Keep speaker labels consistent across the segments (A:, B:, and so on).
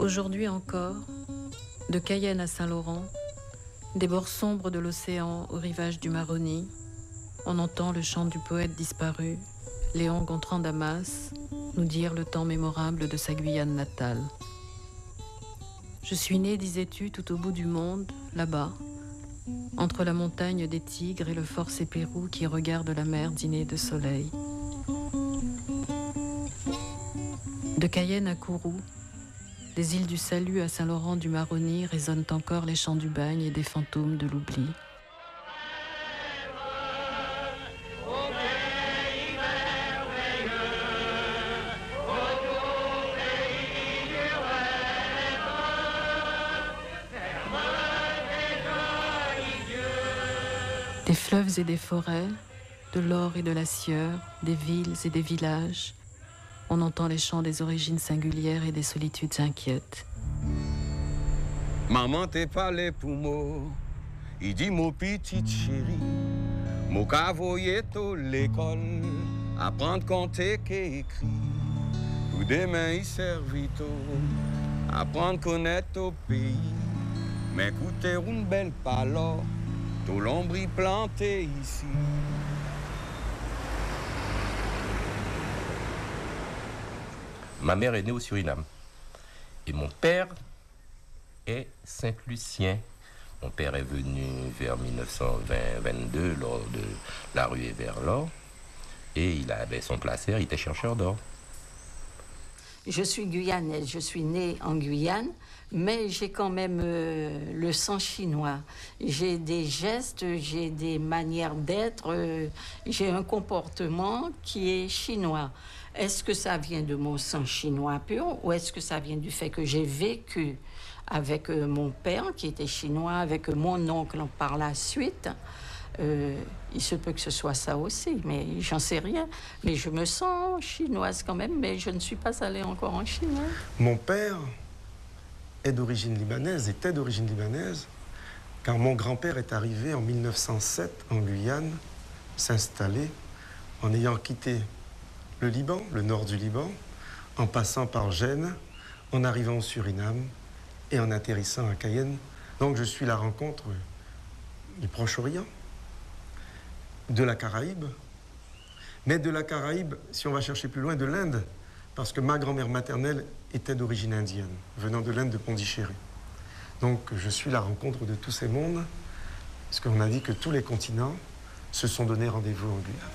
A: Aujourd'hui encore, de Cayenne à Saint-Laurent, des bords sombres de l'océan au rivage du Maroni, on entend le chant du poète disparu, Léon Gontran Damas, nous dire le temps mémorable de sa Guyane natale. Je suis né, disais-tu, tout au bout du monde, là-bas, entre la montagne des tigres et le fort Sépérou qui regarde la mer dîner de soleil. De Cayenne à Kourou, des îles du Salut à Saint-Laurent du Maroni résonnent encore les chants du bagne et des fantômes de l'oubli. Des fleuves et des forêts, de l'or et de la sueur, des villes et des villages, on entend les chants des origines singulières et des solitudes inquiètes.
B: Maman t'es parlé pour moi, il dit mon petite chérie, mon cavoyer à l'école, apprendre compter qu'écrit, pour demain il servit apprendre connaître au pays, mais écouter une belle parole, tout l'ombre planté ici.
C: Ma mère est née au Suriname et mon père est Saint-Lucien. Mon père est venu vers 1920-22 lors de la ruée vers l'or et il avait son placard, il était chercheur d'or.
D: Je suis guyanaise, je suis née en Guyane, mais j'ai quand même le sang chinois. J'ai des gestes, j'ai des manières d'être, j'ai un comportement qui est chinois. Est-ce que ça vient de mon sang chinois pur ou est-ce que ça vient du fait que j'ai vécu avec mon père qui était chinois, avec mon oncle par la suite? Il se peut que ce soit ça aussi, mais j'en sais rien. Mais je me sens chinoise quand même, mais je ne suis pas allée encore en Chine. Hein.
E: Mon père est d'origine libanaise, était d'origine libanaise, car mon grand-père est arrivé en 1907 en Guyane, s'installer en ayant quitté le Liban, le nord du Liban, en passant par Gênes, en arrivant au Suriname et en atterrissant à Cayenne. Donc je suis la rencontre du Proche-Orient, de la Caraïbe, mais de la Caraïbe, si on va chercher plus loin, de l'Inde, parce que ma grand-mère maternelle était d'origine indienne, venant de l'Inde de Pondichéry. Donc je suis la rencontre de tous ces mondes, parce qu'on a dit que tous les continents se sont donné rendez-vous en Guyane.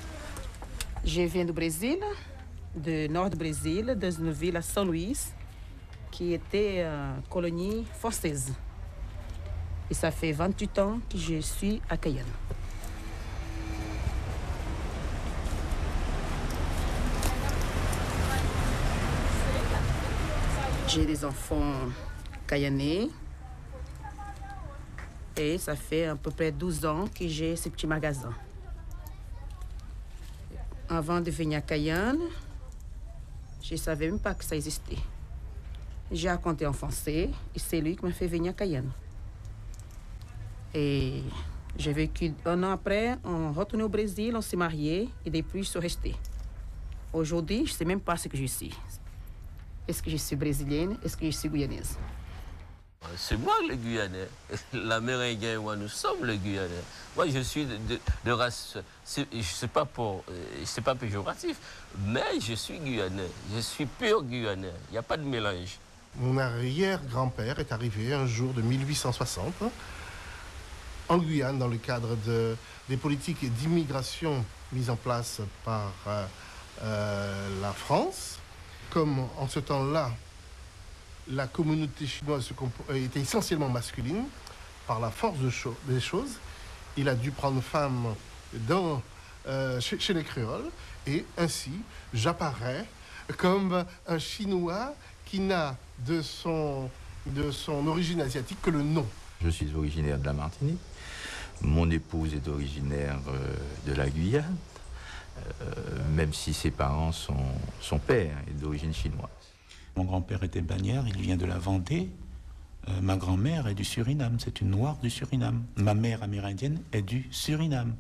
F: Je viens du Brésil, du nord du Brésil, dans une ville à São Luís, qui était colonie française. Et ça fait 28 ans que je suis à Cayenne. J'ai des enfants cayenais et ça fait à peu près 12 ans que j'ai ce petit magasin. Avant de venir à Cayenne, je ne savais même pas que ça existait. J'ai raconté en français et c'est lui qui m'a fait venir à Cayenne. Et j'ai vécu 1 an après, on retourné au Brésil, on s'est mariés et depuis je suis restée. Aujourd'hui, je ne sais même pas ce que je suis. Est-ce que je suis brésilienne? Est-ce que je suis guyanaise?
G: C'est moi le Guyanais. L'Amérindien et moi, nous sommes le Guyanais. Moi, je suis de race... C'est pas péjoratif, mais je suis Guyanais. Je suis pur Guyanais. Il n'y a pas de mélange.
H: Mon arrière-grand-père est arrivé un jour de 1860 en Guyane dans le cadre des politiques d'immigration mises en place par la France. Comme en ce temps-là, la communauté chinoise était essentiellement masculine, par la force des choses, il a dû prendre femme chez les créoles, et ainsi, j'apparais comme un Chinois qui n'a de son origine asiatique que le nom.
I: Je suis originaire de la Martinique. Mon épouse est originaire de la Guyane. Même si ses parents son père est d'origine chinoise.
J: Mon grand-père était bannière, il vient de la Vendée. Ma grand-mère est du Suriname, c'est une noire du Suriname. Ma mère amérindienne est du Suriname.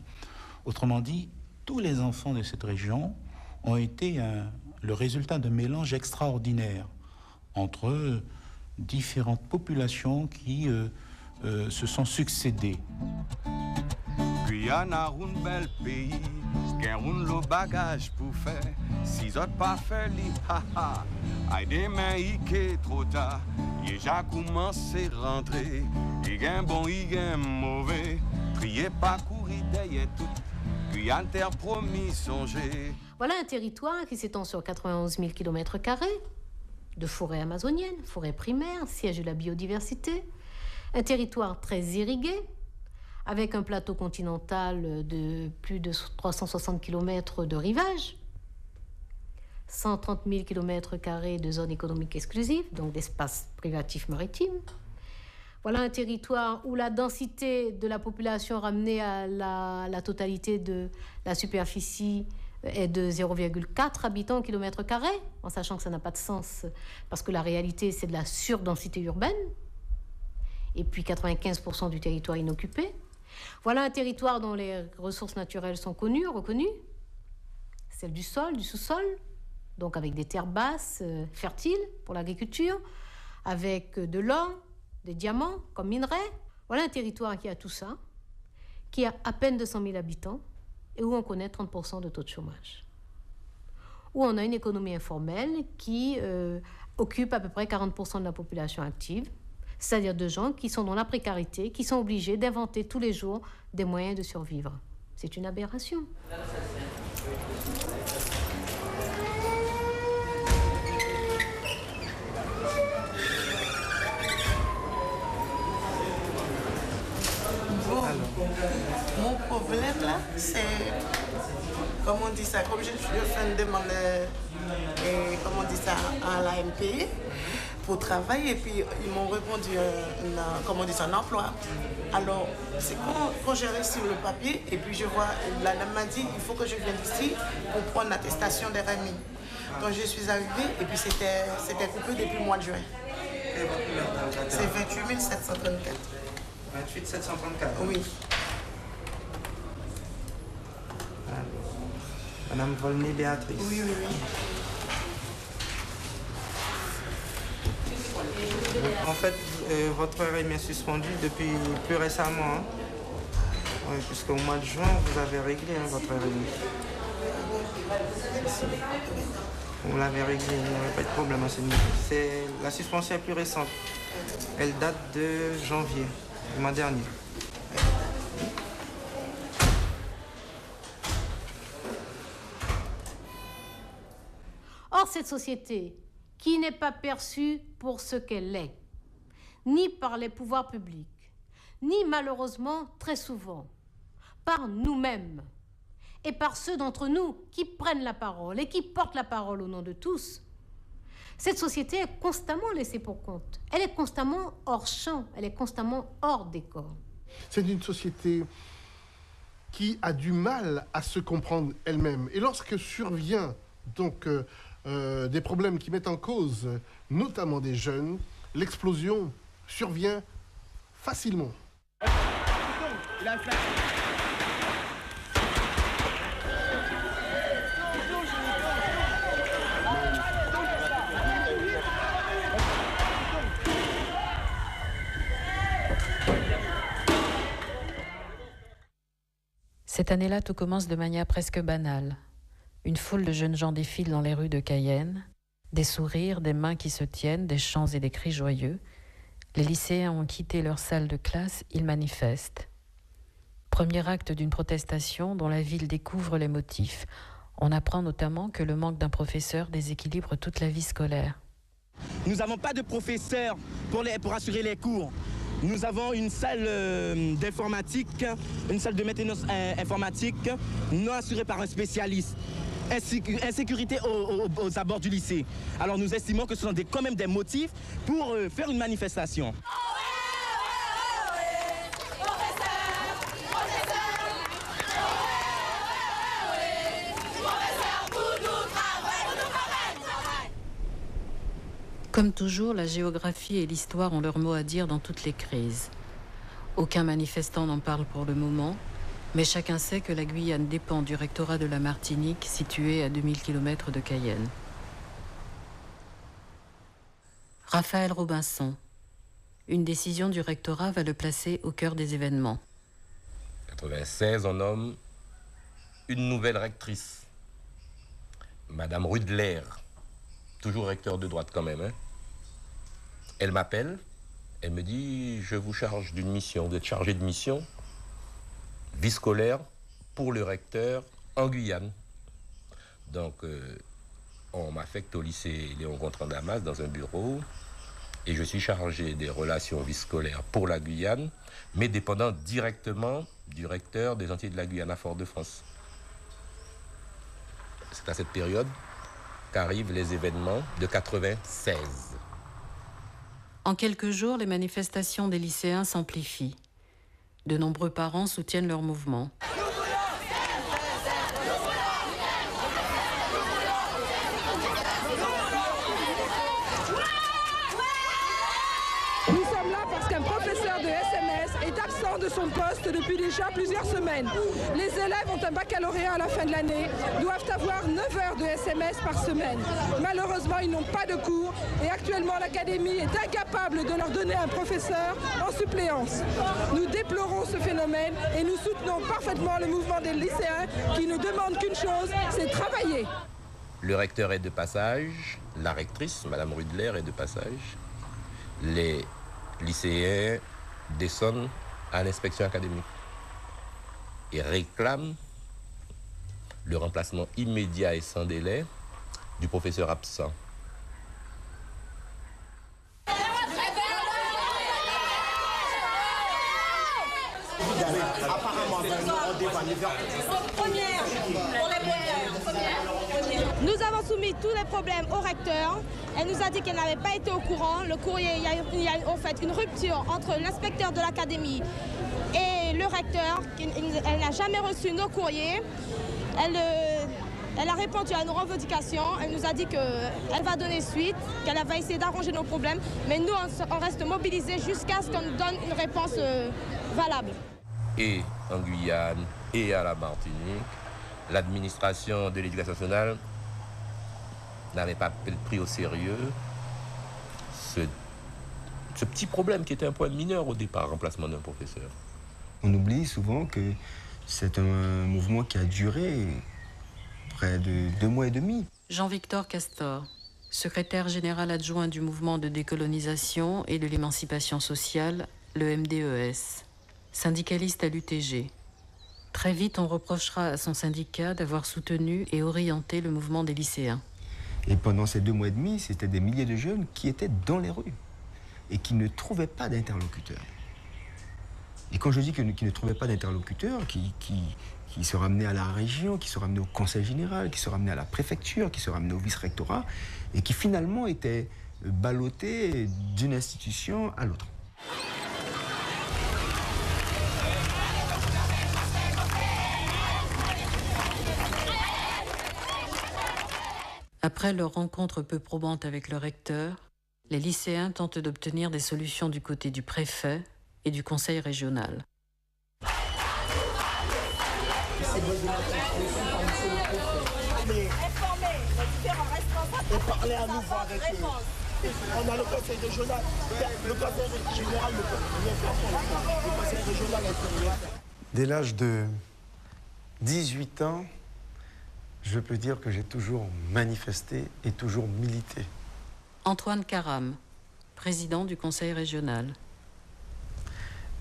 J: Autrement dit, tous les enfants de cette région ont été le résultat d'un mélange extraordinaire entre différentes populations qui se sont succédées.
B: Guyane a un bel pays, gen un bagage pour faire. Si autres pas fait li, ha ha. Ay demain il trop tard, il déjà commencé rentrer. Il gen bon, il gen mauvais. Priez pas courir derrière tout. Guyane terre promis songer.
K: Voilà un territoire qui s'étend sur 91 000 km² de forêt amazonienne, forêt primaire, siège de la biodiversité. Un territoire très irrigué, avec un plateau continental de plus de 360 km de rivage, 130 000 km² de zone économique exclusive, donc d'espace privatif maritime. Voilà un territoire où la densité de la population ramenée à la totalité de la superficie est de 0,4 habitants au kilomètre carré, en sachant que ça n'a pas de sens, parce que la réalité, c'est de la surdensité urbaine, et puis 95% du territoire inoccupé. Voilà un territoire dont les ressources naturelles sont connues, reconnues, celles du sol, du sous-sol, donc avec des terres basses, fertiles pour l'agriculture, avec de l'or, des diamants comme minerais. Voilà un territoire qui a tout ça, qui a à peine 200 000 habitants et où on connaît 30% de taux de chômage. Où on a une économie informelle qui occupe à peu près 40% de la population active, c'est-à-dire de gens qui sont dans la précarité, qui sont obligés d'inventer tous les jours des moyens de survivre. C'est une aberration.
L: Mon problème là, c'est, comme on dit ça, comme je fais une demande, comme on dit ça, à l'AMP pour travailler, et puis ils m'ont répondu, comment on dit ça, un emploi. Alors, c'est quand j'ai reçu le papier, et puis je vois, la dame m'a dit, il faut que je vienne ici pour prendre l'attestation des RMI. Donc je suis arrivée, et puis c'était coupé depuis le mois de juin. C'est 28 734.
M: 28 734.
L: Oui.
M: Alors, Madame Volney Béatrice.
L: Oui, oui, oui.
M: En fait, votre RMI est suspendu depuis plus récemment. Hein? Oui, puisqu'au mois de juin, vous avez réglé votre RMI. Vous l'avez réglé, il n'y aurait pas de problème à ce niveau. La suspension est plus récente. Elle date de janvier, du mois dernier.
K: Or, cette société, qui n'est pas perçue pour ce qu'elle est, ni par les pouvoirs publics, ni malheureusement, très souvent, par nous-mêmes et par ceux d'entre nous qui prennent la parole et qui portent la parole au nom de tous, cette société est constamment laissée pour compte. Elle est constamment hors champ, elle est constamment hors décor.
H: C'est une société qui a du mal à se comprendre elle-même. Et lorsque survient donc des problèmes qui mettent en cause notamment des jeunes, l'explosion survient facilement.
A: Cette année-là, tout commence de manière presque banale. Une foule de jeunes gens défilent dans les rues de Cayenne, des sourires, des mains qui se tiennent, des chants et des cris joyeux. Les lycéens ont quitté leur salle de classe, ils manifestent. Premier acte d'une protestation dont la ville découvre les motifs. On apprend notamment que le manque d'un professeur déséquilibre toute la vie scolaire.
N: Nous n'avons pas de professeur pour assurer les cours. Nous avons une salle d'informatique, une salle de maintenance informatique non assurée par un spécialiste. Insécurité aux abords du lycée. Alors nous estimons que ce sont quand même des motifs pour faire une manifestation.
A: Comme toujours, la géographie et l'histoire ont leur mot à dire dans toutes les crises. Aucun manifestant n'en parle pour le moment, mais chacun sait que la Guyane dépend du rectorat de la Martinique, situé à 2000 km de Cayenne. Raphaël Robinson. Une décision du rectorat va le placer au cœur des événements.
C: 96, on nomme une nouvelle rectrice, Madame Rudler, toujours recteur de droite quand même. Elle m'appelle, elle me dit, je vous charge d'une mission, vous êtes chargé de mission, vie scolaire pour le recteur en Guyane. Donc, on m'affecte au lycée Léon Gontran Damas dans un bureau et je suis chargé des relations vie scolaire pour la Guyane, mais dépendant directement du recteur des Antilles de la Guyane à Fort-de-France. C'est à cette période qu'arrivent les événements de 96.
A: En quelques jours, les manifestations des lycéens s'amplifient. De nombreux parents soutiennent leur mouvement.
O: Nous sommes là parce qu'un professeur de SMS est absent de son poste depuis déjà plusieurs semaines. Les élèves ont un baccalauréat à la fin de l'année, doivent avoir 9 heures de SMS par semaine. Malheureusement, ils n'ont pas de cours et actuellement l'académie est incapable de leur donner un professeur en suppléance. Nous déplorons ce phénomène et nous soutenons parfaitement le mouvement des lycéens qui ne demandent qu'une chose, c'est travailler.
C: Le recteur est de passage, la rectrice, Madame Rudler, est de passage. Les lycéens descendent à l'inspection académique et réclament le remplacement immédiat et sans délai du professeur absent.
P: Nous avons soumis tous les problèmes au recteur. Elle nous a dit qu'elle n'avait pas été au courant. Le courrier, il y a en fait une rupture entre l'inspecteur de l'académie et le recteur. Elle n'a jamais reçu nos courriers. Elle a répondu à nos revendications. Elle nous a dit qu'elle va donner suite, qu'elle va essayer d'arranger nos problèmes. Mais nous, on reste mobilisés jusqu'à ce qu'on nous donne une réponse valable.
C: Et en Guyane et à la Martinique, l'administration de l'éducation nationale n'avait pas pris au sérieux ce petit problème qui était un point mineur au départ, remplacement d'un professeur.
E: On oublie souvent que c'est un mouvement qui a duré près de 2 mois et demi.
A: Jean-Victor Castor, secrétaire général adjoint du mouvement de décolonisation et de l'émancipation sociale, le MDES, syndicaliste à l'UTG. Très vite, on reprochera à son syndicat d'avoir soutenu et orienté le mouvement des lycéens.
E: Et pendant ces 2 mois et demi, c'était des milliers de jeunes qui étaient dans les rues et qui ne trouvaient pas d'interlocuteurs. Et quand je dis qu'ils ne trouvaient pas d'interlocuteurs, qui se ramenaient à la région, qui se ramenaient au conseil général, qui se ramenaient à la préfecture, qui se ramenaient au vice-rectorat, et qui finalement étaient ballottés d'une institution à l'autre.
A: Après leur rencontre peu probante avec le recteur, les lycéens tentent d'obtenir des solutions du côté du préfet et du conseil régional.
Q: Et parler à nouveau avec eux. On a le conseil régional, le conseil général, le conseil régional.
E: Dès l'âge de 18 ans, je peux dire que j'ai toujours manifesté et toujours milité.
A: Antoine Caram, président du conseil régional.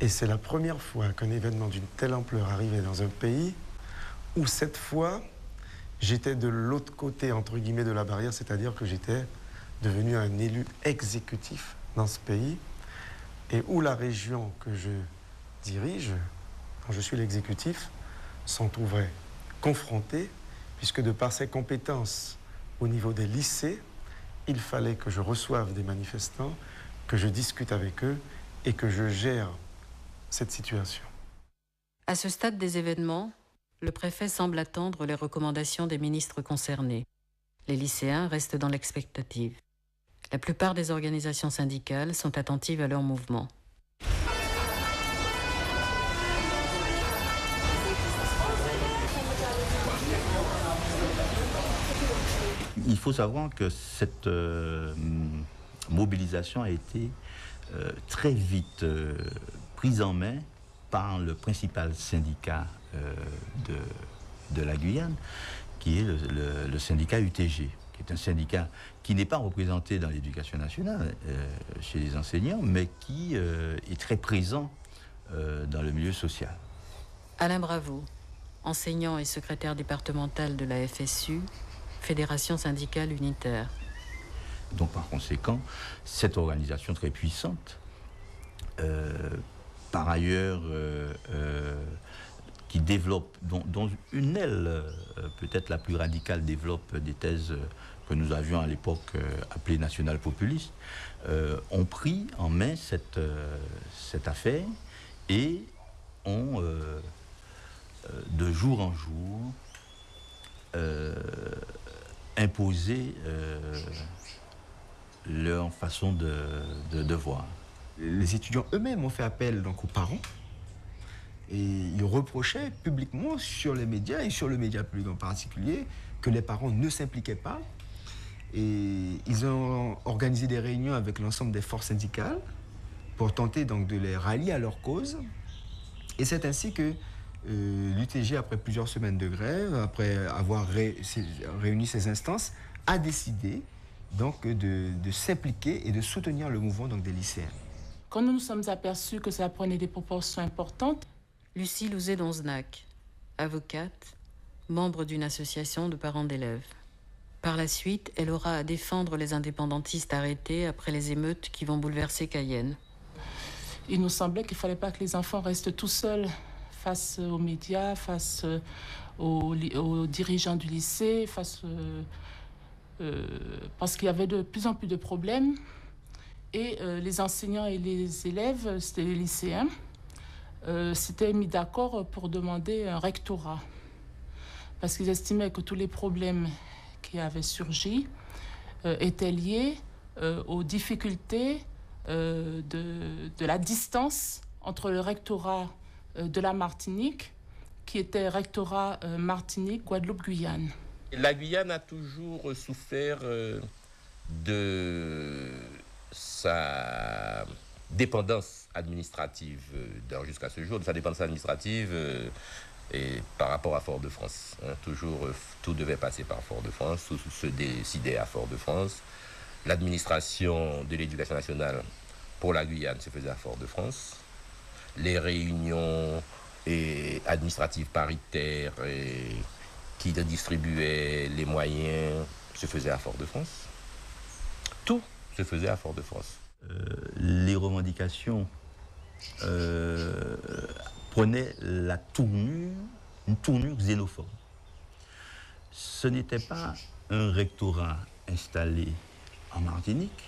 E: Et c'est la première fois qu'un événement d'une telle ampleur arrivait dans un pays où cette fois, j'étais de l'autre côté, entre guillemets, de la barrière, c'est-à-dire que j'étais devenu un élu exécutif dans ce pays et où la région que je dirige, dont je suis l'exécutif, s'en trouvait confrontée, puisque de par ses compétences au niveau des lycées, il fallait que je reçoive des manifestants, que je discute avec eux et que je gère cette situation.
A: À ce stade des événements, le préfet semble attendre les recommandations des ministres concernés. Les lycéens restent dans l'expectative. La plupart des organisations syndicales sont attentives à leur mouvement.
I: Il faut savoir que cette mobilisation a été très vite prise en main par le principal syndicat de la Guyane, qui est le syndicat UTG, qui est un syndicat qui n'est pas représenté dans l'éducation nationale chez les enseignants, mais qui est très présent dans le milieu social.
A: Alain Bravo, enseignant et secrétaire départemental de la FSU, Fédération syndicale unitaire.
I: Donc par conséquent, cette organisation très puissante, par ailleurs, qui développe, dont une aile, peut-être la plus radicale, développe des thèses que nous avions à l'époque appelées nationales populistes, ont pris en main cette affaire et ont, de jour en jour, imposé leur façon de voir.
R: Les étudiants eux-mêmes ont fait appel donc aux parents et ils reprochaient publiquement sur les médias et sur le média public en particulier que les parents ne s'impliquaient pas, et ils ont organisé des réunions avec l'ensemble des forces syndicales pour tenter donc de les rallier à leur cause, et c'est ainsi que l'UTG, après plusieurs semaines de grève, après avoir réuni ses instances, a décidé donc de s'impliquer et de soutenir le mouvement donc des lycéens.
S: Quand nous nous sommes aperçus que ça prenait des proportions importantes,
A: Lucie Louzé-Donznac, avocate, membre d'une association de parents d'élèves. Par la suite, elle aura à défendre les indépendantistes arrêtés après les émeutes qui vont bouleverser Cayenne.
S: Il nous semblait qu'il ne fallait pas que les enfants restent tout seuls face aux médias, face aux dirigeants du lycée, parce qu'il y avait de plus en plus de problèmes. Et les enseignants et les élèves, c'était les lycéens, s'étaient mis d'accord pour demander un rectorat. Parce qu'ils estimaient que tous les problèmes qui avaient surgi étaient liés aux difficultés de la distance entre le rectorat de la Martinique, qui était rectorat Martinique, Guadeloupe, Guyane.
C: La Guyane a toujours souffert de sa dépendance administrative, jusqu'à ce jour, de sa dépendance administrative et par rapport à Fort-de-France. Toujours, tout devait passer par Fort-de-France, tout se décidait à Fort-de-France. L'administration de l'éducation nationale pour la Guyane se faisait à Fort-de-France. Les réunions administratives paritaires qui distribuaient les moyens se faisaient à Fort-de-France. Tout se faisait à Fort-de-France.
I: Les revendications prenaient une tournure xénophobe. Ce n'était pas un rectorat installé en Martinique,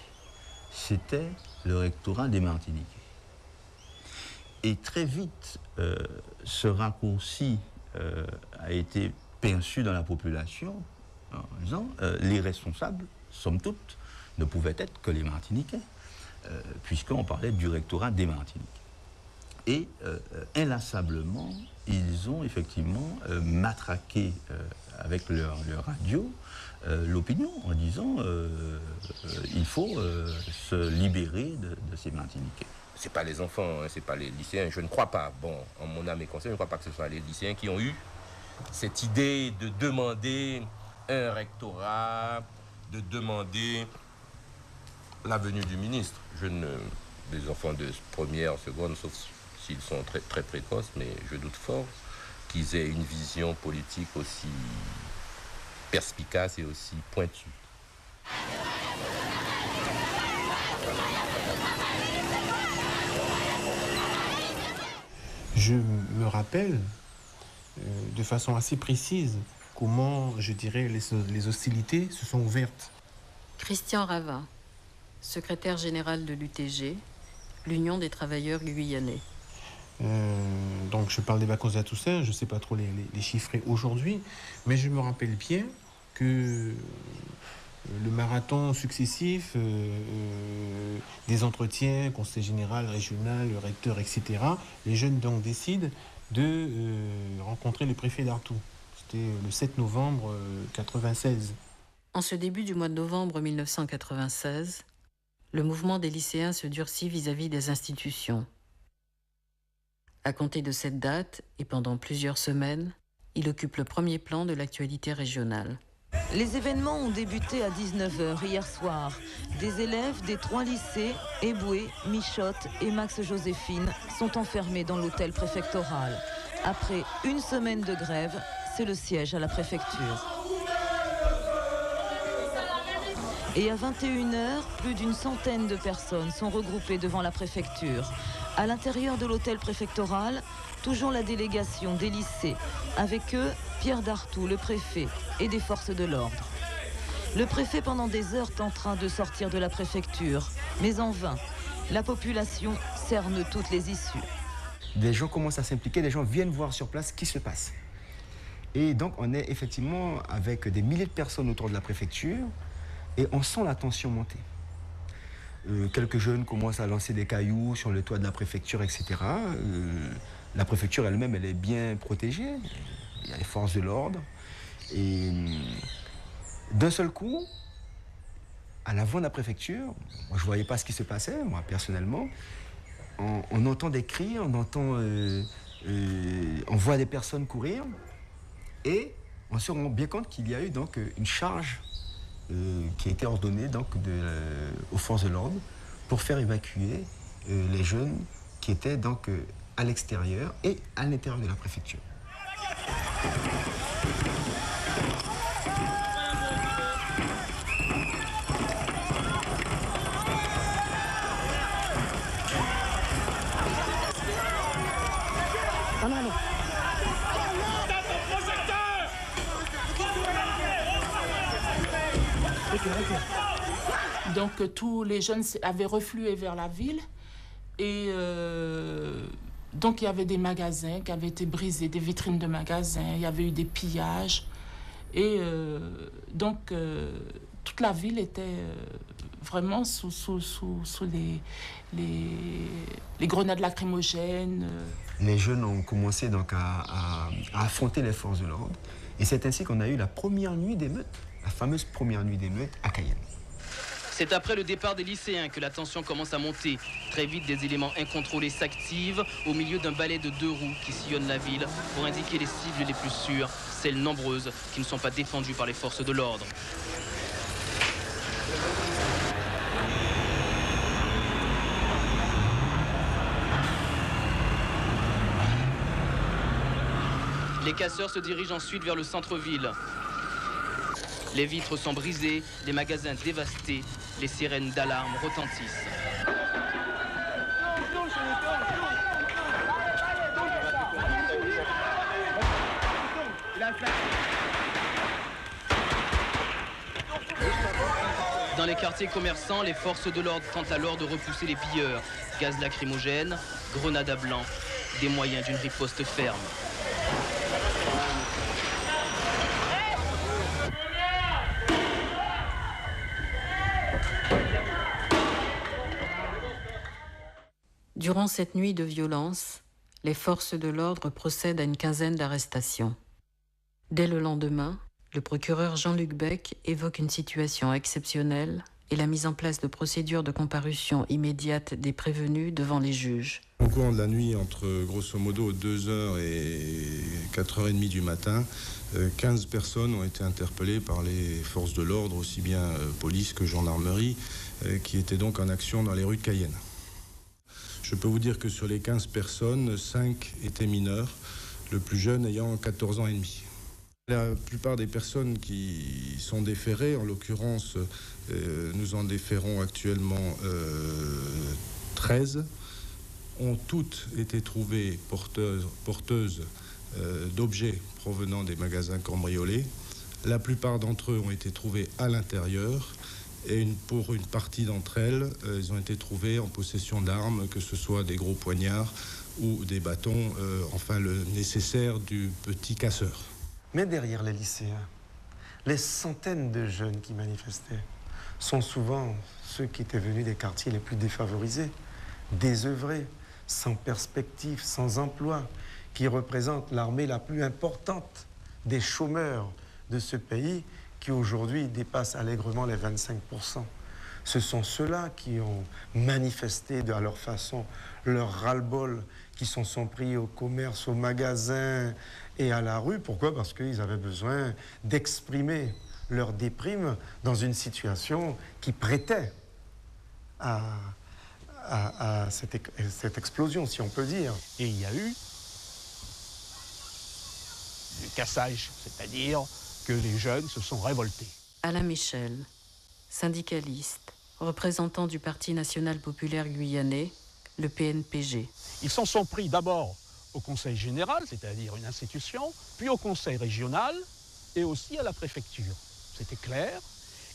I: c'était le rectorat des Martiniquais. Et très vite, ce raccourci a été perçu dans la population en disant les responsables, somme toute, ne pouvaient être que les Martiniquais, puisqu'on parlait du rectorat des Martiniques. Et inlassablement, ils ont effectivement matraqué avec leur radio l'opinion en disant il faut se libérer de ces Martiniquais.
C: C'est pas les enfants, c'est pas les lycéens. Je ne crois pas, en mon âme et conscience, je ne crois pas que ce soit les lycéens qui ont eu cette idée de demander un rectorat, de demander la venue du ministre. Les enfants de première, seconde, sauf s'ils sont très, très précoces, mais je doute fort qu'ils aient une vision politique aussi perspicace et aussi pointue.
T: Je me rappelle de façon assez précise comment, je dirais, les hostilités se sont ouvertes.
A: Christian Rava, secrétaire général de l'UTG, l'Union des travailleurs guyanais.
T: Donc je parle des vacances de la Toussaint, je ne sais pas trop les chiffrer aujourd'hui, mais je me rappelle bien que le marathon successif des entretiens, conseil général, régional, le recteur, etc., les jeunes donc décident de rencontrer le préfet d'Artou. C'était le 7 novembre 1996.
A: En ce début du mois de novembre 1996, le mouvement des lycéens se durcit vis-à-vis des institutions. À compter de cette date, et pendant plusieurs semaines, il occupe le premier plan de l'actualité régionale.
U: Les événements ont débuté à 19h hier soir. Des élèves des 3 lycées, Eboué, Michotte et Max-Joséphine, sont enfermés dans l'hôtel préfectoral. Après une semaine de grève, c'est le siège à la préfecture. Et à 21h, plus d'une centaine de personnes sont regroupées devant la préfecture. À l'intérieur de l'hôtel préfectoral, toujours la délégation des lycées. Avec eux, Pierre Dartout, le préfet, et des forces de l'ordre. Le préfet, pendant des heures, tentera de sortir de la préfecture, mais en vain. La population cerne toutes les issues.
R: Des gens commencent à s'impliquer, des gens viennent voir sur place ce qui se passe. Et donc, on est effectivement avec des milliers de personnes autour de la préfecture et on sent la tension monter. Quelques jeunes commencent à lancer des cailloux sur le toit de la préfecture, etc. La préfecture elle-même, elle est bien protégée. Il y a les forces de l'ordre. Et d'un seul coup, à l'avant de la préfecture, moi, je ne voyais pas ce qui se passait, moi, personnellement. On entend des cris, on voit des personnes courir. Et on se rend bien compte qu'il y a eu donc une charge qui a été ordonnée donc, aux forces de l'ordre pour faire évacuer les jeunes qui étaient donc à l'extérieur et à l'intérieur de la préfecture.
S: Donc tous les jeunes avaient reflué vers la ville et donc il y avait des magasins qui avaient été brisés, des vitrines de magasins, il y avait eu des pillages et donc toute la ville était vraiment sous les grenades lacrymogènes.
R: Les jeunes ont commencé donc à affronter les forces de l'ordre et c'est ainsi qu'on a eu la première nuit d'émeute, la fameuse première nuit d'émeute à Cayenne.
V: C'est après le départ des lycéens que la tension commence à monter. Très vite, des éléments incontrôlés s'activent au milieu d'un balai de 2 roues qui sillonne la ville pour indiquer les cibles les plus sûres, celles nombreuses qui ne sont pas défendues par les forces de l'ordre. Les casseurs se dirigent ensuite vers le centre-ville. Les vitres sont brisées, les magasins dévastés, les sirènes d'alarme retentissent. Dans les quartiers commerçants, les forces de l'ordre tentent alors de repousser les pilleurs. Gaz lacrymogène, grenades à blanc, des moyens d'une riposte ferme.
A: Durant cette nuit de violence, les forces de l'ordre procèdent à une quinzaine d'arrestations. Dès le lendemain, le procureur Jean-Luc Beck évoque une situation exceptionnelle et la mise en place de procédures de comparution immédiate des prévenus devant les juges.
W: Au cours de la nuit, entre grosso modo 2h et 4h30 du matin, 15 personnes ont été interpellées par les forces de l'ordre, aussi bien police que gendarmerie, qui étaient donc en action dans les rues de Cayenne. Je peux vous dire que sur les 15 personnes, 5 étaient mineurs, le plus jeune ayant 14 ans et demi. La plupart des personnes qui sont déférées, en l'occurrence, nous en déférons actuellement 13, ont toutes été trouvées porteuses d'objets provenant des magasins cambriolés. La plupart d'entre eux ont été trouvés à l'intérieur. Et pour une partie d'entre elles, ils ont été trouvés en possession d'armes, que ce soit des gros poignards ou des bâtons, enfin le nécessaire du petit casseur.
E: Mais derrière les lycéens, les centaines de jeunes qui manifestaient sont souvent ceux qui étaient venus des quartiers les plus défavorisés, désœuvrés, sans perspective, sans emploi, qui représentent l'armée la plus importante des chômeurs de ce pays, qui aujourd'hui dépasse allègrement les 25%. Ce sont ceux-là qui ont manifesté à leur façon leur ras-le-bol, qui sont pris au commerce, au magasin et à la rue. Pourquoi? Parce qu'ils avaient besoin d'exprimer leur déprime dans une situation qui prêtait à cette explosion, si on peut dire.
D: Et il y a eu du cassage, c'est-à-dire que les jeunes se sont révoltés.
A: Alain Michel, syndicaliste, représentant du Parti national populaire guyanais, le PNPG.
D: Ils s'en sont pris d'abord au Conseil général, c'est-à-dire une institution, puis au Conseil régional et aussi à la préfecture. C'était clair.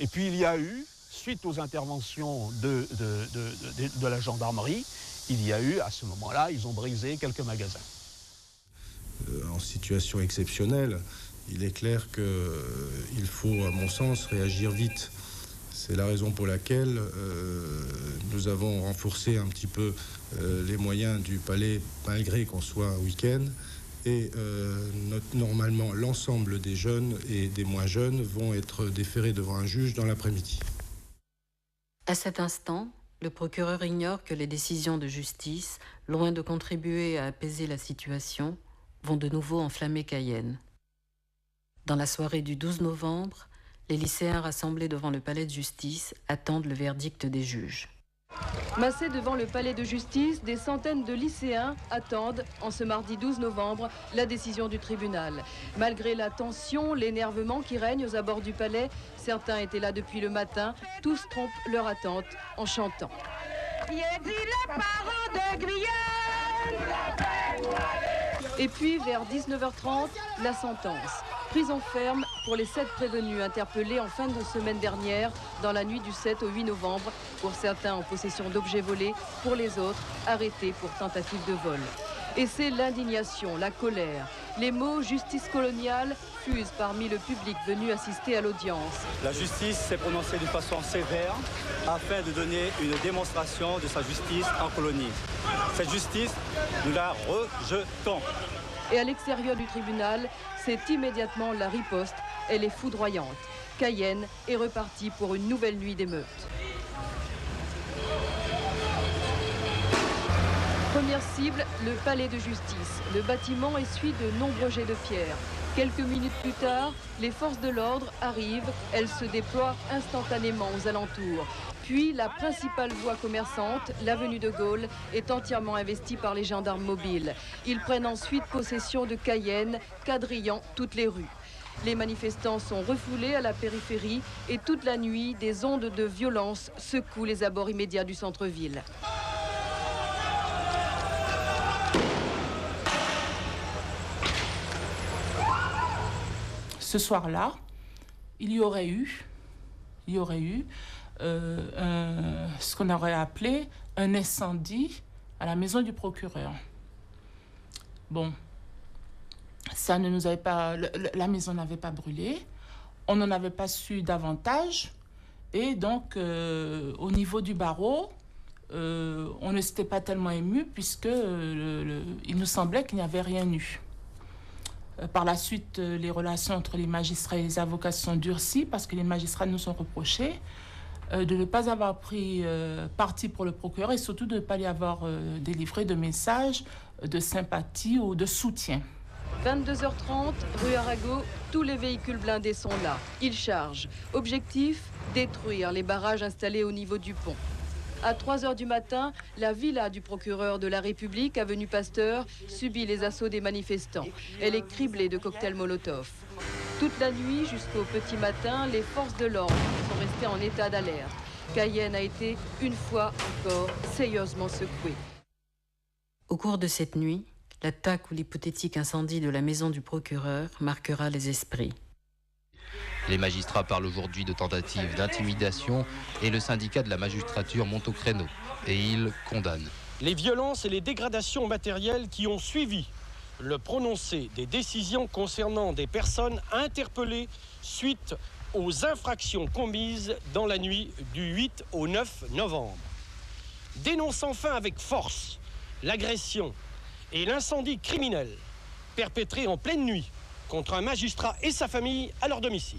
D: Et puis il y a eu, suite aux interventions de la gendarmerie, il y a eu, à ce moment-là, ils ont brisé quelques magasins.
W: En situation exceptionnelle, il est clair qu'il faut, à mon sens, réagir vite. C'est la raison pour laquelle nous avons renforcé un petit peu les moyens du palais, malgré qu'on soit un week-end. Et normalement, l'ensemble des jeunes et des moins jeunes vont être déférés devant un juge dans l'après-midi.
A: À cet instant, le procureur ignore que les décisions de justice, loin de contribuer à apaiser la situation, vont de nouveau enflammer Cayenne. Dans la soirée du 12 novembre, les lycéens rassemblés devant le palais de justice attendent le verdict des juges.
F: Massés devant le palais de justice, des centaines de lycéens attendent, en ce mardi 12 novembre, la décision du tribunal. Malgré la tension, l'énervement qui règne aux abords du palais, certains étaient là depuis le matin, tous trompent leur attente en chantant. Et puis, vers 19h30, la sentence. Prison ferme pour les 7 prévenus interpellés en fin de semaine dernière, dans la nuit du 7 au 8 novembre, pour certains en possession d'objets volés, pour les autres arrêtés pour tentative de vol. Et c'est l'indignation, la colère. Les mots « justice coloniale » fusent parmi le public venu assister à l'audience.
G: La justice s'est prononcée d'une façon sévère afin de donner une démonstration de sa justice en colonie. Cette justice, nous la rejetons.
F: Et à l'extérieur du tribunal, c'est immédiatement la riposte. Elle est foudroyante. Cayenne est repartie pour une nouvelle nuit d'émeute. Première cible, le palais de justice. Le bâtiment essuie de nombreux jets de pierre. Quelques minutes plus tard, les forces de l'ordre arrivent. Elles se déploient instantanément aux alentours. Puis, la principale voie commerçante, l'avenue de Gaulle, est entièrement investie par les gendarmes mobiles. Ils prennent ensuite possession de Cayenne, quadrillant toutes les rues. Les manifestants sont refoulés à la périphérie et toute la nuit, des ondes de violence secouent les abords immédiats du centre-ville.
S: Ce soir-là, il y aurait eu ce qu'on aurait appelé un incendie à la maison du procureur. Bon, ça ne nous avait pas, la maison n'avait pas brûlé, on n'en avait pas su davantage, et donc au niveau du barreau, on ne s'était pas tellement ému puisque il nous semblait qu'il n'y avait rien eu. Par la suite, les relations entre les magistrats et les avocats se sont durcies parce que les magistrats nous ont reproché de ne pas avoir pris parti pour le procureur et surtout de ne pas lui avoir délivré de messages de sympathie ou de soutien.
F: 22h30, rue Arago, tous les véhicules blindés sont là. Ils chargent. Objectif, détruire les barrages installés au niveau du pont. À 3h du matin, la villa du procureur de la République, avenue Pasteur, subit les assauts des manifestants. Elle est criblée de cocktails Molotov. Toute la nuit jusqu'au petit matin, les forces de l'ordre sont restées en état d'alerte. Cayenne a été, une fois encore, sérieusement secouée.
A: Au cours de cette nuit, l'attaque ou l'hypothétique incendie de la maison du procureur marquera les esprits.
X: Les magistrats parlent aujourd'hui de tentatives d'intimidation et le syndicat de la magistrature monte au créneau et il condamne.
Y: Les violences et les dégradations matérielles qui ont suivi le prononcé des décisions concernant des personnes interpellées suite aux infractions commises dans la nuit du 8 au 9 novembre. Dénonce enfin avec force l'agression et l'incendie criminel perpétré en pleine nuit contre un magistrat et sa famille à leur domicile.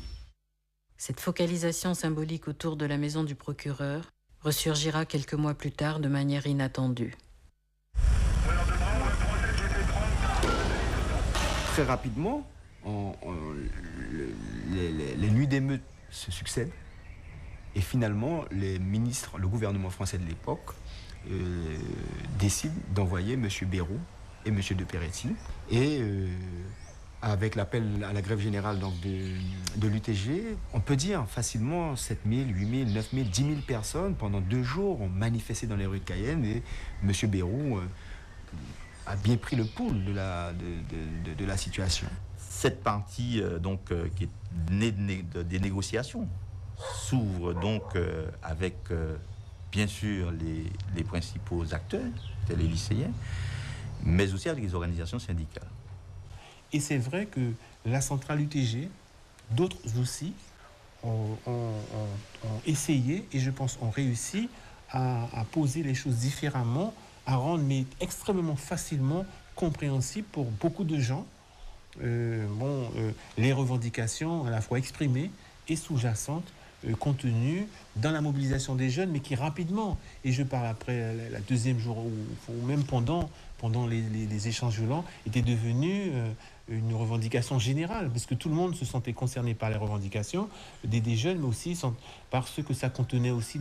A: Cette focalisation symbolique autour de la maison du procureur ressurgira quelques mois plus tard de manière inattendue.
R: Très rapidement, les nuits d'émeute se succèdent et finalement les ministres, le gouvernement français de l'époque décide d'envoyer M. Bayrou et M. de Peretti. Et avec l'appel à la grève générale donc, de l'UTG, on peut dire facilement 7 000, 8 000, 9 000, 10 000 personnes pendant 2 jours ont manifesté dans les rues de Cayenne et M. Bayrou a bien pris le pouls de la situation.
I: Cette partie qui est née des négociations s'ouvre donc avec bien sûr les principaux acteurs, tels les lycéens, mais aussi avec les organisations syndicales.
T: Et c'est vrai que la centrale UTG, d'autres aussi, ont essayé, et je pense ont réussi, à poser les choses différemment, à rendre mais extrêmement facilement compréhensible pour beaucoup de gens les revendications à la fois exprimées et sous-jacentes contenues dans la mobilisation des jeunes, mais qui rapidement, et je parle après la deuxième jour ou même pendant les échanges violents, était devenue une revendication générale, parce que tout le monde se sentait concerné par les revendications des jeunes, mais aussi parce que ça contenait aussi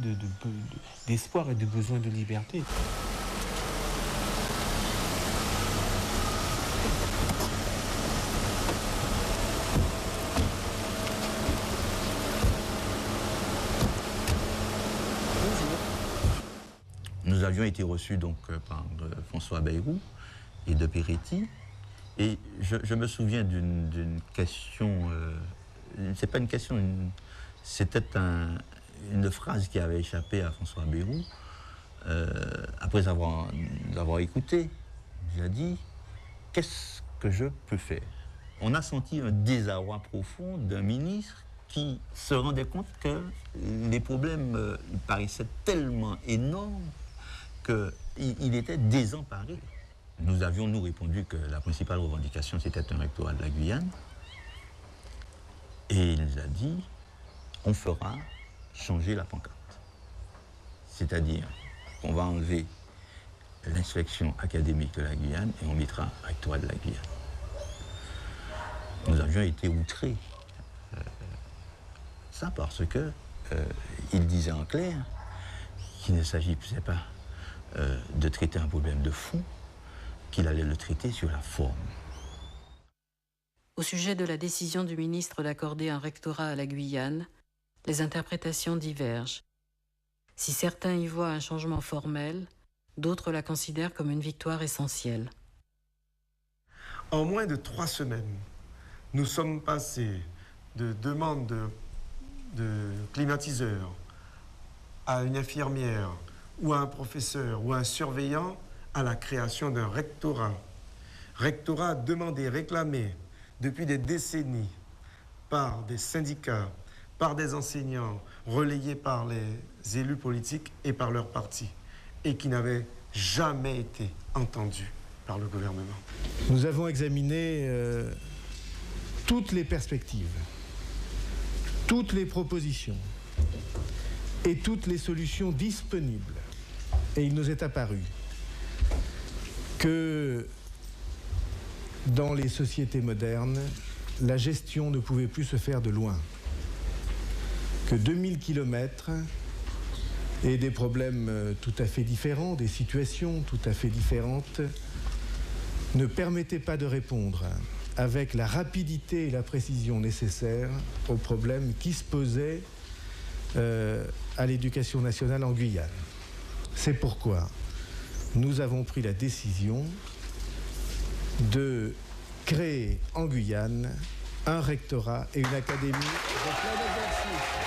T: d'espoir et de besoin de liberté.
I: Nous avions été reçus donc par François Bayrou et de Peretti. Et je me souviens d'une question, c'est pas une question, c'était une phrase qui avait échappé à François Bayrou. Après avoir écouté, il a dit « Qu'est-ce que je peux faire ?» On a senti un désarroi profond d'un ministre qui se rendait compte que les problèmes paraissaient tellement énormes qu'il était désemparé. Nous avions, nous, répondu que la principale revendication, c'était un rectorat de la Guyane. Et il nous a dit, on fera changer la pancarte. C'est-à-dire qu'on va enlever l'inspection académique de la Guyane et on mettra rectorat de la Guyane. Nous avions été outrés. Ça parce que il disait en clair qu'il ne s'agissait pas de traiter un problème de fond, qu'il allait le traiter sur la forme.
A: Au sujet de la décision du ministre d'accorder un rectorat à la Guyane, les interprétations divergent. Si certains y voient un changement formel, d'autres la considèrent comme une victoire essentielle.
E: En moins de 3 semaines, nous sommes passés de demandes de climatiseurs à une infirmière ou à un professeur ou à un surveillant à la création d'un rectorat. Rectorat demandé, réclamé depuis des décennies par des syndicats, par des enseignants, relayés par les élus politiques et par leurs partis, et qui n'avait jamais été entendu par le gouvernement.
B: Nous avons examiné toutes les perspectives, toutes les propositions et toutes les solutions disponibles. Et il nous est apparu que dans les sociétés modernes, la gestion ne pouvait plus se faire de loin. Que 2000 kilomètres et des problèmes tout à fait différents, des situations tout à fait différentes, ne permettaient pas de répondre avec la rapidité et la précision nécessaires aux problèmes qui se posaient à l'éducation nationale en Guyane. C'est pourquoi nous avons pris la décision de créer en Guyane un rectorat et une académie de plein exercice.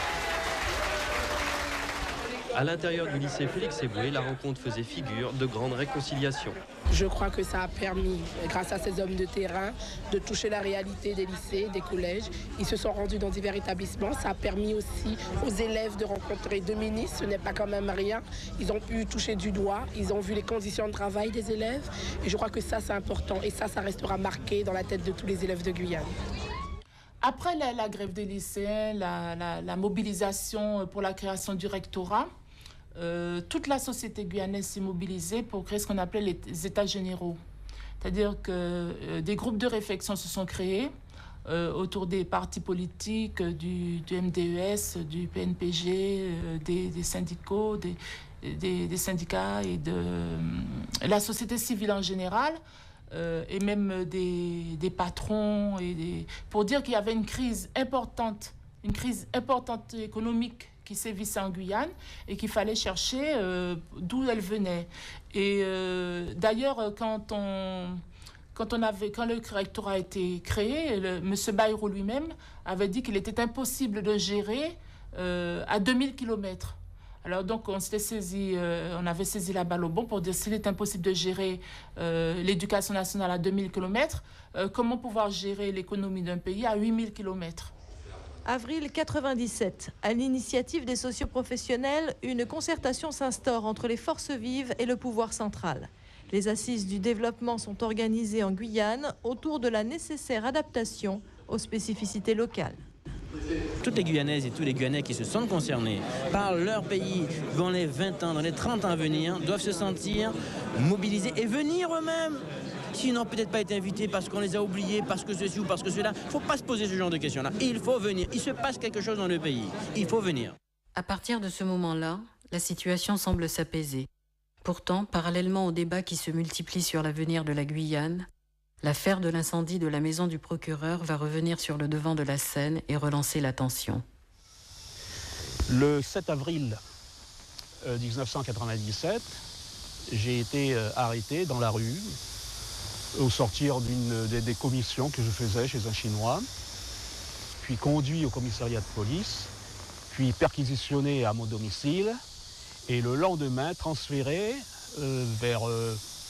Y: À l'intérieur du lycée Félix Éboué, la rencontre faisait figure de grande réconciliation.
J: Je crois que ça a permis, grâce à ces hommes de terrain, de toucher la réalité des lycées, des collèges. Ils se sont rendus dans divers établissements. Ça a permis aussi aux élèves de rencontrer 2 ministres. Ce n'est pas quand même rien. Ils ont pu toucher du doigt. Ils ont vu les conditions de travail des élèves. Et je crois que ça, c'est important. Et ça restera marqué dans la tête de tous les élèves de Guyane.
S: Après la grève des lycéens, la mobilisation pour la création du rectorat, toute la société guyanaise s'est mobilisée pour créer ce qu'on appelait les États généraux. C'est-à-dire que des groupes de réflexion se sont créés autour des partis politiques, du MDES, du PNPG, des syndicaux, des syndicats et de la société civile en général, et même des patrons, pour dire qu'il y avait une crise importante économique qui sévissait en Guyane et qu'il fallait chercher d'où elle venait. Et d'ailleurs, quand le rectorat a été créé, M. Bayrou lui-même avait dit qu'il était impossible de gérer à 2000 km. Alors donc on avait saisi la balle au bon pour dire s'il est impossible de gérer l'éducation nationale à 2000 km, comment pouvoir gérer l'économie d'un pays à 8000 km?
H: Avril 1997, à l'initiative des socioprofessionnels, une concertation s'instaure entre les forces vives et le pouvoir central. Les assises du développement sont organisées en Guyane autour de la nécessaire adaptation aux spécificités locales.
K: Toutes les Guyanaises et tous les Guyanais qui se sentent concernés par leur pays dans les 20 ans, dans les 30 ans à venir, doivent se sentir mobilisés et venir eux-mêmes. S'ils n'ont peut-être pas été invités parce qu'on les a oubliés, parce que ceci ou parce que cela, il ne faut pas se poser ce genre de questions-là. Il faut venir. Il se passe quelque chose dans le pays. Il faut venir.
A: À partir de ce moment-là, la situation semble s'apaiser. Pourtant, parallèlement aux débats qui se multiplient sur l'avenir de la Guyane, l'affaire de l'incendie de la maison du procureur va revenir sur le devant de la scène et relancer la tension.
D: Le 7 avril 1997, j'ai été arrêté dans la rue au sortir des commissions que je faisais chez un Chinois, puis conduit au commissariat de police, puis perquisitionné à mon domicile, et le lendemain transféré vers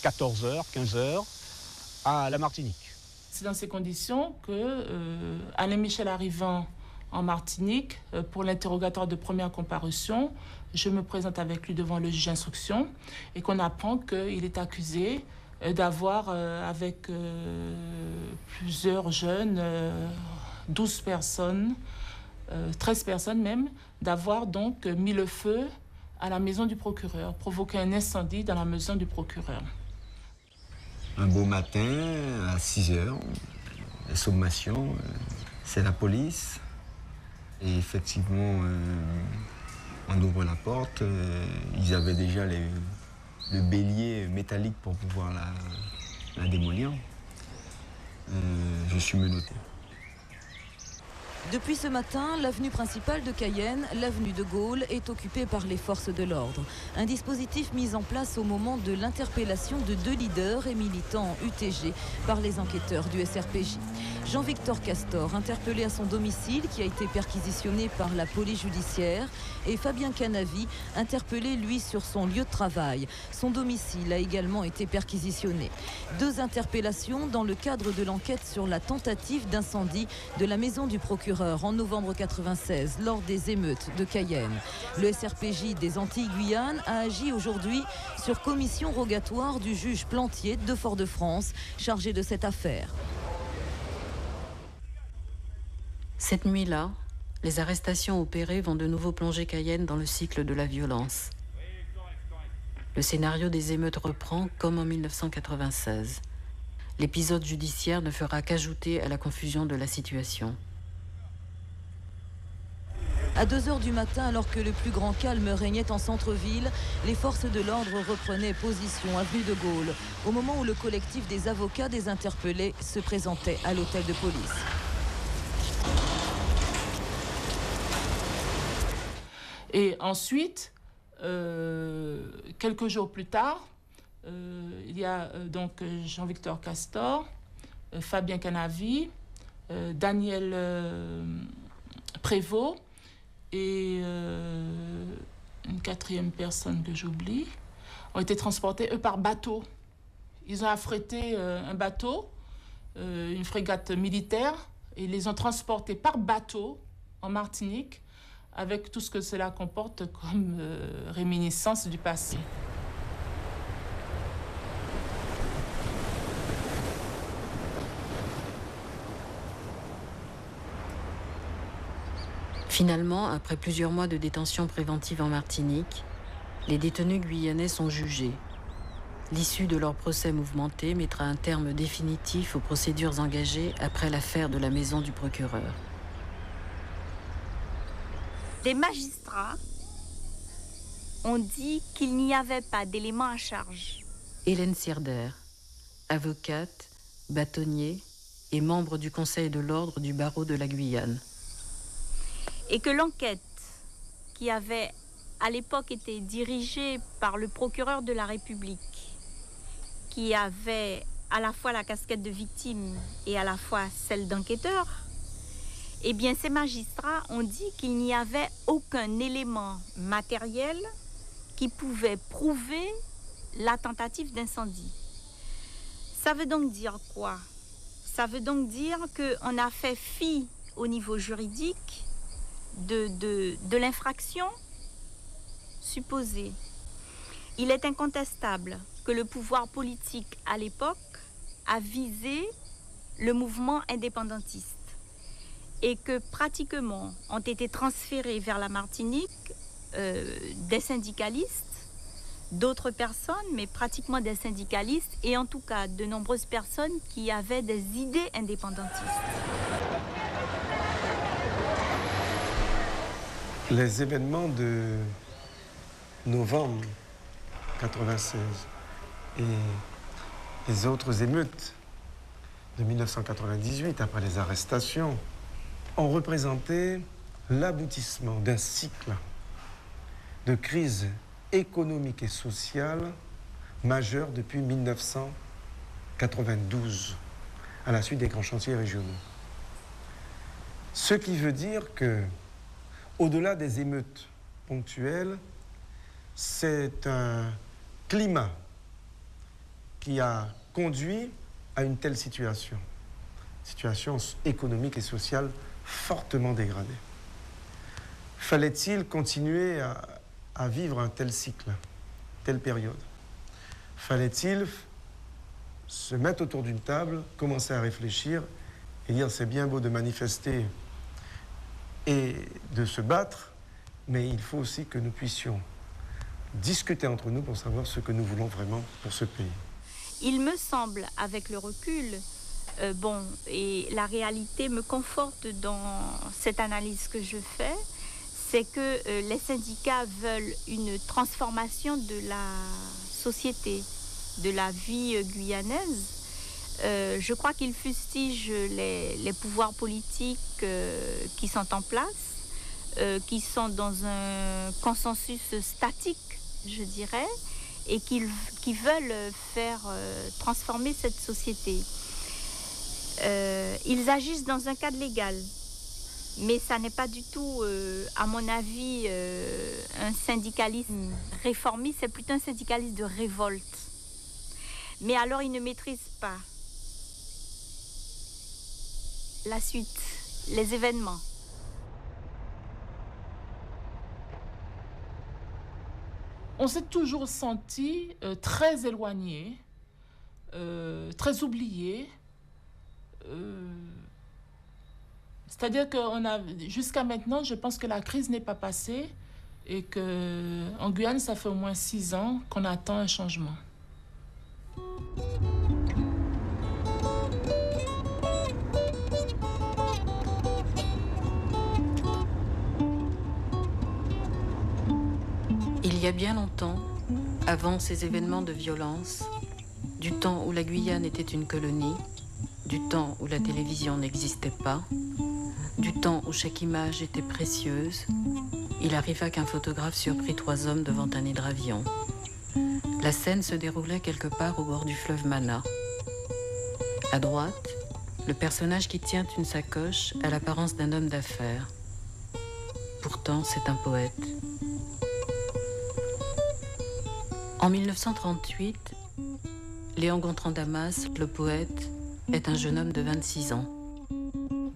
D: 14h, 15h à la Martinique.
S: C'est dans ces conditions que Alain Michel arrivant en Martinique pour l'interrogatoire de première comparution, je me présente avec lui devant le juge d'instruction et qu'on apprend qu'il est accusé d'avoir avec plusieurs jeunes, 12 personnes, 13 personnes même, d'avoir donc mis le feu à la maison du procureur, provoqué un incendie dans la maison du procureur.
R: Un beau matin, à 6h, la sommation, c'est la police. Et effectivement, on ouvre la porte, ils avaient déjà le bélier métallique pour pouvoir la démolir. Je suis menotté.
U: Depuis ce matin, l'avenue principale de Cayenne, l'avenue de Gaulle, est occupée par les forces de l'ordre. Un dispositif mis en place au moment de l'interpellation de 2 leaders et militants UTG par les enquêteurs du SRPJ. Jean-Victor Castor, interpellé à son domicile, qui a été perquisitionné par la police judiciaire, et Fabien Canavi, interpellé, lui, sur son lieu de travail. Son domicile a également été perquisitionné. 2 interpellations dans le cadre de l'enquête sur la tentative d'incendie de la maison du procureur en novembre 1996 lors des émeutes de Cayenne. Le SRPJ des Antilles-Guyane a agi aujourd'hui sur commission rogatoire du juge Plantier de Fort-de-France, chargé de cette affaire.
A: Cette nuit-là, les arrestations opérées vont de nouveau plonger Cayenne dans le cycle de la violence. Le scénario des émeutes reprend comme en 1996. L'épisode judiciaire ne fera qu'ajouter à la confusion de la situation.
U: À 2h du matin, alors que le plus grand calme régnait en centre-ville, les forces de l'ordre reprenaient position avenue de Gaulle, au moment où le collectif des avocats des interpellés se présentait à l'hôtel de police.
S: Et ensuite, quelques jours plus tard, il y a donc Jean-Victor Castor, Fabien Canavi, Daniel Prévost et une 4e personne que j'oublie, ont été transportés, eux, par bateau. Ils ont affrété un bateau, une frégate militaire, et ils les ont transportés par bateau en Martinique, avec tout ce que cela comporte comme réminiscence du passé.
A: Finalement, après plusieurs mois de détention préventive en Martinique, les détenus guyanais sont jugés. L'issue de leur procès mouvementé mettra un terme définitif aux procédures engagées après l'affaire de la maison du procureur.
L: Les magistrats ont dit qu'il n'y avait pas d'éléments à charge.
A: Hélène Sierder, avocate, bâtonnier et membre du Conseil de l'ordre du barreau de la Guyane.
L: Et que l'enquête qui avait à l'époque été dirigée par le procureur de la République, qui avait à la fois la casquette de victime et à la fois celle d'enquêteur, eh bien ces magistrats ont dit qu'il n'y avait aucun élément matériel qui pouvait prouver la tentative d'incendie. Ça veut donc dire quoi? Ça veut donc dire qu'on a fait fi au niveau juridique de l'infraction supposée. Il est incontestable que le pouvoir politique à l'époque a visé le mouvement indépendantiste et que pratiquement ont été transférés vers la Martinique des syndicalistes, d'autres personnes, mais pratiquement des syndicalistes et en tout cas de nombreuses personnes qui avaient des idées indépendantistes.
E: Les événements de novembre 1996 et les autres émeutes de 1998, après les arrestations, ont représenté l'aboutissement d'un cycle de crise économique et sociale majeure depuis 1992, à la suite des grands chantiers régionaux. Ce qui veut dire que, au-delà des émeutes ponctuelles, c'est un climat qui a conduit à une telle situation économique et sociale fortement dégradée. Fallait-il continuer à vivre un tel cycle, telle période? Fallait-il se mettre autour d'une table, commencer à réfléchir et dire c'est bien beau de manifester et de se battre, mais il faut aussi que nous puissions discuter entre nous pour savoir ce que nous voulons vraiment pour ce pays.
L: Il me semble, avec le recul, et la réalité me conforte dans cette analyse que je fais, c'est que les syndicats veulent une transformation de la société, de la vie guyanaise. Je crois qu'ils fustigent les pouvoirs politiques qui sont en place, qui sont dans un consensus statique, je dirais, et qui veulent faire transformer cette société. Ils agissent dans un cadre légal, mais ça n'est pas du tout, à mon avis, un syndicalisme réformiste, c'est plutôt un syndicalisme de révolte. Mais alors ils ne maîtrisent pas la suite, les événements.
S: On s'est toujours senti très éloigné, très oublié. C'est-à-dire que jusqu'à maintenant, je pense que la crise n'est pas passée et qu'en Guyane, ça fait au moins 6 ans qu'on attend un changement.
A: Il y a bien longtemps, avant ces événements de violence, du temps où la Guyane était une colonie, du temps où la télévision n'existait pas, du temps où chaque image était précieuse, il arriva qu'un photographe surprit 3 hommes devant un hydravion. La scène se déroulait quelque part au bord du fleuve Mana. À droite, le personnage qui tient une sacoche a l'apparence d'un homme d'affaires. Pourtant, c'est un poète. En 1938, Léon Gontran Damas, le poète, est un jeune homme de 26 ans.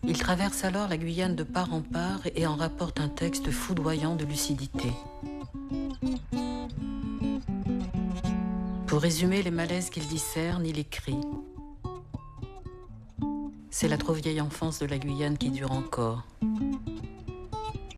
A: Il traverse alors la Guyane de part en part et en rapporte un texte foudroyant de lucidité. Pour résumer les malaises qu'il discerne, il écrit « C'est la trop vieille enfance de la Guyane qui dure encore.